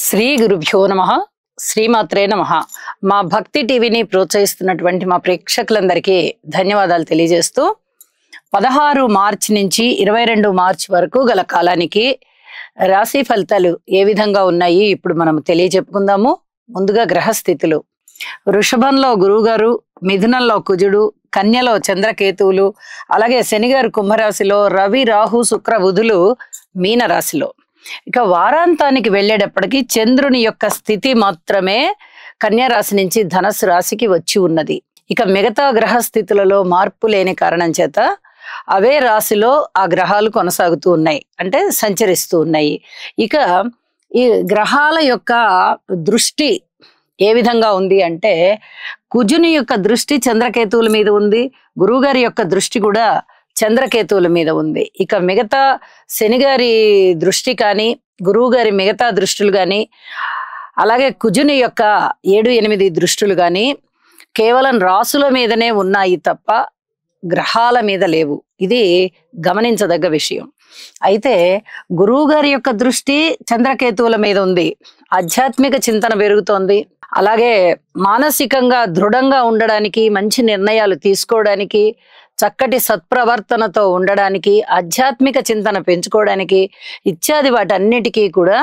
శ్రీ గురుభ్యో నమః. శ్రీమాత్రే నమః. మా భక్తి టీవీని ప్రోత్సహిస్తున్నటువంటి మా ప్రేక్షకులందరికీ ధన్యవాదాలు తెలియజేస్తూ 16 మార్చి నుంచి 22 మార్చి వరకు గల కాలానికి రాశి ఫలితాలు ఏ విధంగా ఉన్నాయి ఇప్పుడు మనం తెలియజెప్పుకుందాము. ముందుగా గ్రహస్థితులు. వృషభంలో గురువుగారు, మిథునంలో కుజుడు, కన్యలో చంద్రకేతువులు, అలాగే శనిగారు కుంభరాశిలో, రవి రాహు శుక్ర బుధులు మీన రాశిలో. ఇక వారాంతానికి వెళ్ళేటప్పటికి చంద్రుని యొక్క స్థితి మాత్రమే కన్యా రాశి నుంచి ధనస్సు రాశికి వచ్చి ఉన్నది. ఇక మిగతా గ్రహ స్థితులలో మార్పు లేని కారణం చేత అవే రాశిలో ఆ గ్రహాలు కొనసాగుతూ ఉన్నాయి, అంటే సంచరిస్తూ ఉన్నాయి. ఇక ఈ గ్రహాల యొక్క దృష్టి ఏ విధంగా ఉంది అంటే, కుజుని యొక్క దృష్టి చంద్రకేతువుల మీద ఉంది, గురువుగారి యొక్క దృష్టి కూడా చంద్రకేతువుల మీద ఉంది. ఇక మిగతా శనిగారి దృష్టి కానీ, గురువు గారి మిగతా దృష్టులు కానీ, అలాగే కుజుని యొక్క 7-8 దృష్టులు కానీ కేవలం రాసుల మీదనే ఉన్నాయి తప్ప గ్రహాల మీద లేవు. ఇది గమనించదగ్గ విషయం. అయితే గురువు గారి యొక్క దృష్టి చంద్రకేతువుల మీద ఉంది, ఆధ్యాత్మిక చింతన పెరుగుతోంది. అలాగే మానసికంగా దృఢంగా ఉండడానికి, మంచి నిర్ణయాలు తీసుకోవడానికి, చక్కటి సత్ప్రవర్తనతో ఉండడానికి, ఆధ్యాత్మిక చింతన పెంచుకోవడానికి ఇత్యాది వాటన్నిటికీ కూడా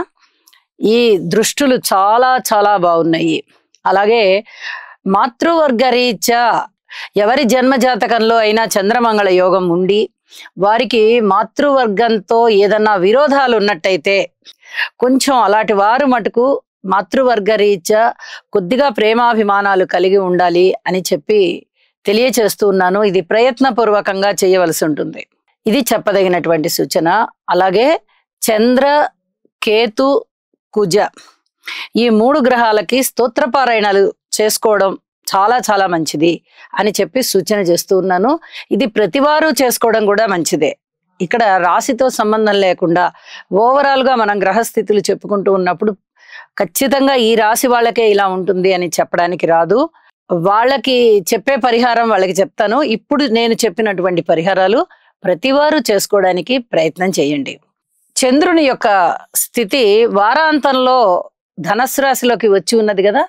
ఈ దృష్టులు చాలా చాలా బాగున్నాయి. అలాగే మాతృవర్గ రీత్యా ఎవరి జన్మజాతకంలో అయినా చంద్రమంగళ యోగం ఉండి వారికి మాతృవర్గంతో ఏదన్నా విరోధాలు ఉన్నట్టయితే కొంచెం అలాంటి వారు మటుకు మాతృవర్గ రీత్యా కొద్దిగా ప్రేమాభిమానాలు కలిగి ఉండాలి అని చెప్పి తెలియచేస్తూ ఉన్నాను. ఇది ప్రయత్నపూర్వకంగా చేయవలసి ఉంటుంది. ఇది చెప్పదగినటువంటి సూచన. అలాగే చంద్ర, కేతు, కుజ ఈ 3 గ్రహాలకి స్తోత్రపారాయణాలు చేసుకోవడం చాలా చాలా మంచిది అని చెప్పి సూచన చేస్తూ ఉన్నాను. ఇది ప్రతివారు చేసుకోవడం కూడా మంచిదే. ఇక్కడ రాశితో సంబంధం లేకుండా ఓవరాల్గా మనం గ్రహస్థితులు చెప్పుకుంటూ ఉన్నప్పుడు ఖచ్చితంగా ఈ రాశి వాళ్ళకే ఇలా ఉంటుంది అని చెప్పడానికి రాదు. వాళ్ళకి చెప్పే పరిహారం వాళ్ళకి చెప్తాను. ఇప్పుడు నేను చెప్పినటువంటి పరిహారాలు ప్రతివారు చేసుకోవడానికి ప్రయత్నం చేయండి. చంద్రుని యొక్క స్థితి వారాంతంలో ధనస్సు రాశిలోకి వచ్చి ఉన్నది కదా,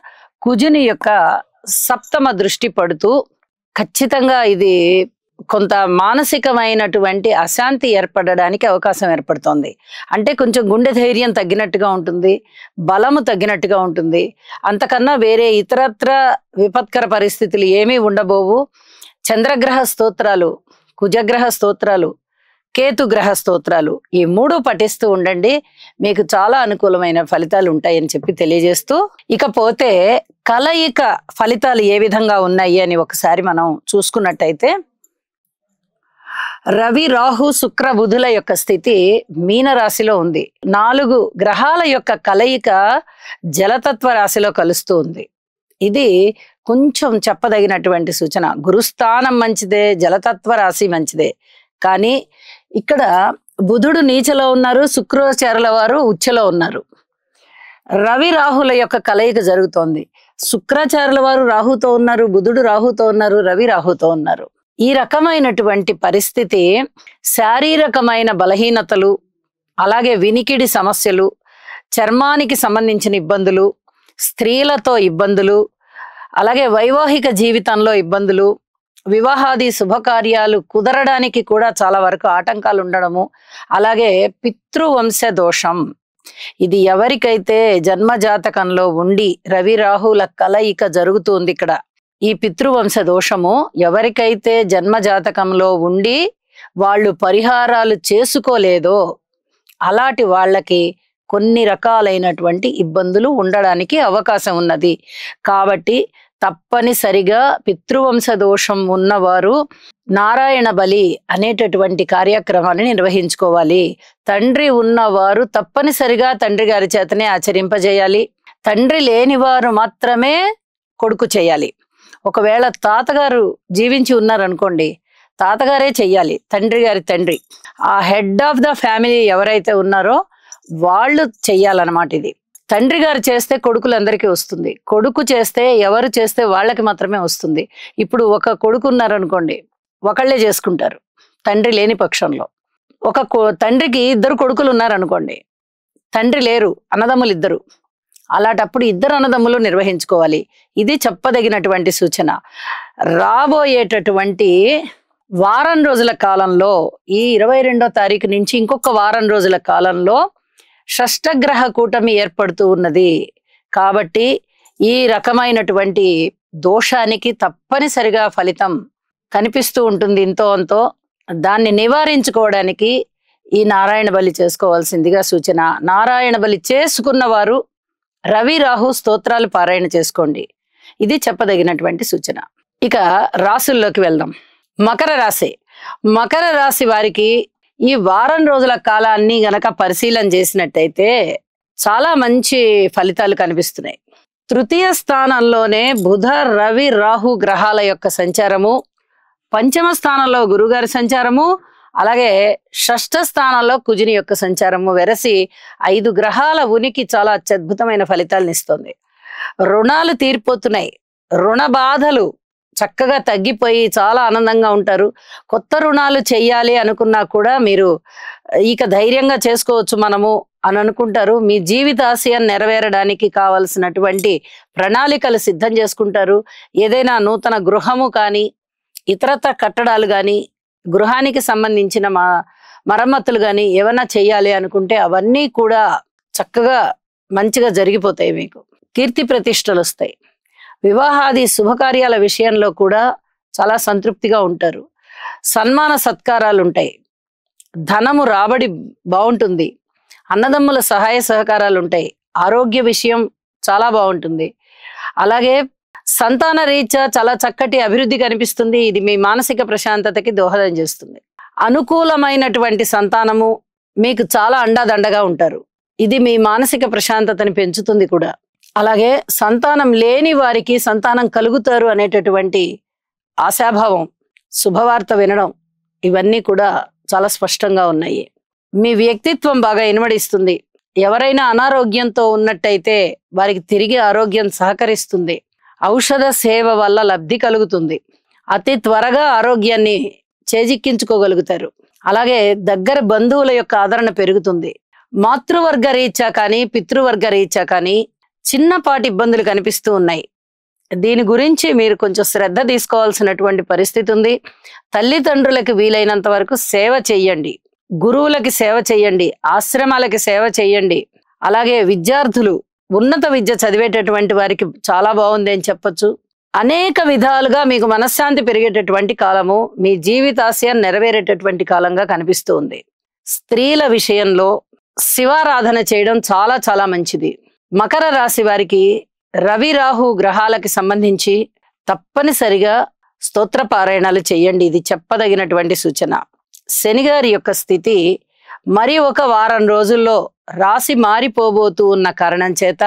కుజుని యొక్క సప్తమ దృష్టి పడుతూ ఖచ్చితంగా ఇది కొంత మానసికమైనటువంటి అశాంతి ఏర్పడడానికి అవకాశం ఏర్పడుతోంది. అంటే కొంచెం గుండె ధైర్యం తగ్గినట్టుగా ఉంటుంది, బలము తగ్గినట్టుగా ఉంటుంది. అంతకన్నా వేరే ఇతరత్ర విపత్కర పరిస్థితులు ఏమీ ఉండబోవు. చంద్రగ్రహ స్తోత్రాలు, కుజగ్రహ స్తోత్రాలు, కేతుగ్రహ స్తోత్రాలు ఈ 3 పఠిస్తూ ఉండండి. మీకు చాలా అనుకూలమైన ఫలితాలు ఉంటాయని చెప్పి తెలియజేస్తూ, ఇకపోతే కలయిక ఫలితాలు ఏ విధంగా ఉన్నాయి అని ఒకసారి మనం చూసుకున్నట్టయితే, రవి రాహు శుక్ర బుధుల యొక్క స్థితి మీన రాశిలో ఉంది. 4 గ్రహాల యొక్క కలయిక జలతత్వ రాశిలో కలుస్తూ ఉంది. ఇది కొంచెం చెప్పదగినటువంటి సూచన. గురుస్థానం మంచిదే, జలతత్వ రాశి మంచిదే. కానీ ఇక్కడ బుధుడు నీచలో ఉన్నారు, శుక్రాచార్యుల వారు ఉచ్చలో ఉన్నారు. రవి రాహుల యొక్క కలయిక జరుగుతోంది. శుక్రాచార్యుల వారు రాహుతో ఉన్నారు, బుధుడు రాహుతో ఉన్నారు, రవి రాహుతో ఉన్నారు. ఈ రకమైనటువంటి పరిస్థితి శారీరకమైన బలహీనతలు, అలాగే వినికిడి సమస్యలు, చర్మానికి సంబంధించిన ఇబ్బందులు, స్త్రీలతో ఇబ్బందులు, అలాగే వైవాహిక జీవితంలో ఇబ్బందులు, వివాహాది శుభకార్యాలు కుదరడానికి కూడా చాలా వరకు ఆటంకాలు ఉండడము, అలాగే పితృవంశ దోషం. ఇది ఎవరికైతే జన్మజాతకంలో ఉండి రవి రాహుల కలయిక జరుగుతుంది ఇక్కడ, ఈ పితృవంశ దోషము ఎవరికైతే జన్మజాతకంలో ఉండి వాళ్ళు పరిహారాలు చేసుకోలేదో అలాంటి వాళ్ళకి కొన్ని రకాలైనటువంటి ఇబ్బందులు ఉండడానికి అవకాశం ఉన్నది. కాబట్టి తప్పనిసరిగా పితృవంశ దోషం ఉన్నవారు నారాయణ బలి అనేటటువంటి కార్యక్రమాన్ని నిర్వహించుకోవాలి. తండ్రి ఉన్నవారు తప్పనిసరిగా తండ్రి గారి చేతనే ఆచరింపజేయాలి. తండ్రి లేనివారు మాత్రమే కొడుకు చేయాలి. ఒకవేళ తాతగారు జీవించి ఉన్నారనుకోండి, తాతగారే చెయ్యాలి, తండ్రి గారి తండ్రి. ఆ హెడ్ ఆఫ్ ద ఫ్యామిలీ ఎవరైతే ఉన్నారో వాళ్ళు చెయ్యాలన్నమాట. ఇది తండ్రి గారు చేస్తే కొడుకులందరికీ వస్తుంది, కొడుకు చేస్తే ఎవరు చేస్తే వాళ్ళకి మాత్రమే వస్తుంది. ఇప్పుడు ఒక కొడుకు ఉన్నారనుకోండి, ఒకళ్ళే చేసుకుంటారు తండ్రి లేని పక్షంలో. తండ్రికి 2 కొడుకులు ఉన్నారనుకోండి, తండ్రి లేరు, అన్నదమ్ములు 2, అలాంటప్పుడు ఇద్దరు అన్నదమ్ములు నిర్వహించుకోవాలి. ఇది చెప్పదగినటువంటి సూచన. రాబోయేటటువంటి వారం రోజుల కాలంలో, ఈ 22వ తారీఖు నుంచి ఇంకొక వారం రోజుల కాలంలో షష్టగ్రహ కూటమి ఏర్పడుతూ ఉన్నది. కాబట్టి ఈ రకమైనటువంటి దోషానికి తప్పనిసరిగా ఫలితం కనిపిస్తూ ఉంటుంది ఇంతో అంతో. దాన్ని నివారించుకోవడానికి ఈ నారాయణ బలి చేసుకోవాల్సిందిగా సూచన. నారాయణ బలి చేసుకున్న వారు రవి రాహు స్తోత్రాలు పారాయణ చేసుకోండి. ఇది చెప్పదగినటువంటి సూచన. ఇక రాసుల్లోకి వెళ్దాం. మకర రాశి. మకర రాశి వారికి ఈ వారం రోజుల కాలాన్ని గనక పరిశీలన చేసినట్టయితే చాలా మంచి ఫలితాలు కనిపిస్తున్నాయి. తృతీయ స్థానంలోనే బుధ రవి రాహు గ్రహాల యొక్క సంచారము, పంచమ స్థానంలో గురుగారి సంచారము, అలాగే షష్ఠ స్థానంలో కుజుని యొక్క సంచారము వెరసి 5 గ్రహాల ఉనికి చాలా అత్యద్భుతమైన ఫలితాలను ఇస్తుంది. రుణాలు తీరిపోతున్నాయి. రుణ బాధలు చక్కగా తగ్గిపోయి చాలా ఆనందంగా ఉంటారు. కొత్త రుణాలు చెయ్యాలి అనుకున్నా కూడా మీరు ఇక ధైర్యంగా చేసుకోవచ్చు మనము అని అనుకుంటారు. మీ జీవిత ఆశయం నెరవేరడానికి కావలసినటువంటి ప్రణాళికలు సిద్ధం చేసుకుంటారు. ఏదైనా నూతన గృహము కానీ, ఇతరత్ర కట్టడాలు కానీ, గృహానికి సంబంధించిన మరమ్మతులు కానీ ఏమైనా చెయ్యాలి అనుకుంటే అవన్నీ కూడా చక్కగా మంచిగా జరిగిపోతాయి. మీకు కీర్తి ప్రతిష్టలు వస్తాయి. వివాహాది శుభకార్యాల విషయంలో కూడా చాలా సంతృప్తిగా ఉంటారు. సన్మాన సత్కారాలు ఉంటాయి. ధనము రాబడి బాగుంటుంది. అన్నదమ్ముల సహాయ సహకారాలు ఉంటాయి. ఆరోగ్య విషయం చాలా బాగుంటుంది. అలాగే సంతాన రీత్యా చాలా చక్కటి అభివృద్ధి కనిపిస్తుంది. ఇది మీ మానసిక ప్రశాంతతకి దోహదం చేస్తుంది. అనుకూలమైనటువంటి సంతానము, మీకు చాలా అండాదండగా ఉంటారు. ఇది మీ మానసిక ప్రశాంతతని పెంచుతుంది కూడా. అలాగే సంతానం లేని వారికి సంతానం కలుగుతారు అనేటటువంటి ఆశాభావం, శుభవార్త వినడం, ఇవన్నీ కూడా చాలా స్పష్టంగా ఉన్నాయి. మీ వ్యక్తిత్వం బాగా ఇనుమడిస్తుంది. ఎవరైనా అనారోగ్యంతో ఉన్నట్టయితే వారికి తిరిగి ఆరోగ్యం సహకరిస్తుంది. ఔషధ సేవ వల్ల లబ్ధి కలుగుతుంది. అతి త్వరగా ఆరోగ్యాన్ని చేజిక్కించుకోగలుగుతారు. అలాగే దగ్గర బంధువుల యొక్క ఆదరణ పెరుగుతుంది. మాతృవర్గ రీత్యా కానీ, పితృవర్గ రీత్యా కానీ చిన్నపాటి ఇబ్బందులు కనిపిస్తూ ఉన్నాయి. దీని గురించి మీరు కొంచెం శ్రద్ధ తీసుకోవాల్సినటువంటి పరిస్థితి ఉంది. తల్లిదండ్రులకి వీలైనంత వరకు సేవ చెయ్యండి. గురువులకి సేవ చెయ్యండి. ఆశ్రమాలకి సేవ చెయ్యండి. అలాగే విద్యార్థులు, ఉన్నత విద్య చదివేటటువంటి వారికి చాలా బాగుంది అని చెప్పొచ్చు. అనేక విధాలుగా మీకు మనశ్శాంతి పెరిగేటటువంటి కాలము, మీ జీవితాశయం నెరవేరేటటువంటి కాలంగా కనిపిస్తూ ఉంది. స్త్రీల విషయంలో శివారాధన చేయడం చాలా చాలా మంచిది. మకర రాశి వారికి రవి రాహు గ్రహాలకి సంబంధించి తప్పనిసరిగా స్తోత్ర పారాయణాలు చేయండి. ఇది చెప్పదగినటువంటి సూచన. శనిగారి యొక్క స్థితి మరి ఒక వారం రోజుల్లో రాశి మారిపోబోతూ ఉన్న కారణం చేత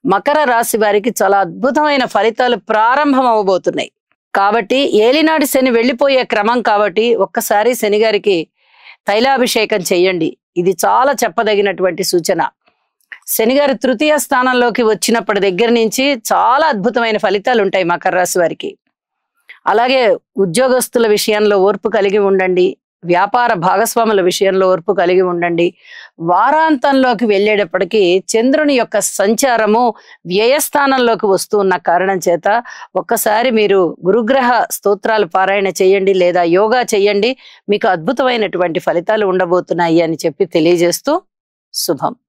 మకర రాశి వారికి చాలా అద్భుతమైన ఫలితాలు ప్రారంభం అవబోతున్నాయి. కాబట్టి ఏలినాటి శని వెళ్ళిపోయే క్రమం కాబట్టి ఒక్కసారి శనిగారికి తైలాభిషేకం చెయ్యండి. ఇది చాలా చెప్పదగినటువంటి సూచన. శనిగారు తృతీయ స్థానంలోకి వచ్చినప్పటి దగ్గర నుంచి చాలా అద్భుతమైన ఫలితాలు ఉంటాయి మకర రాశి వారికి. అలాగే ఉద్యోగస్తుల విషయంలో ఓర్పు కలిగి ఉండండి. వ్యాపార భాగస్వాముల విషయంలో ఓర్పు కలిగి ఉండండి. వారాంతంలోకి వెళ్ళేటప్పటికీ చంద్రుని యొక్క సంచారము వ్యయస్థానంలోకి వస్తూ ఉన్న కారణం చేత ఒక్కసారి మీరు గురుగ్రహ స్తోత్రాలు పారాయణ చేయండి లేదా యోగా చేయండి. మీకు అద్భుతమైనటువంటి ఫలితాలు ఉండబోతున్నాయి అని చెప్పి తెలియజేస్తూ శుభం.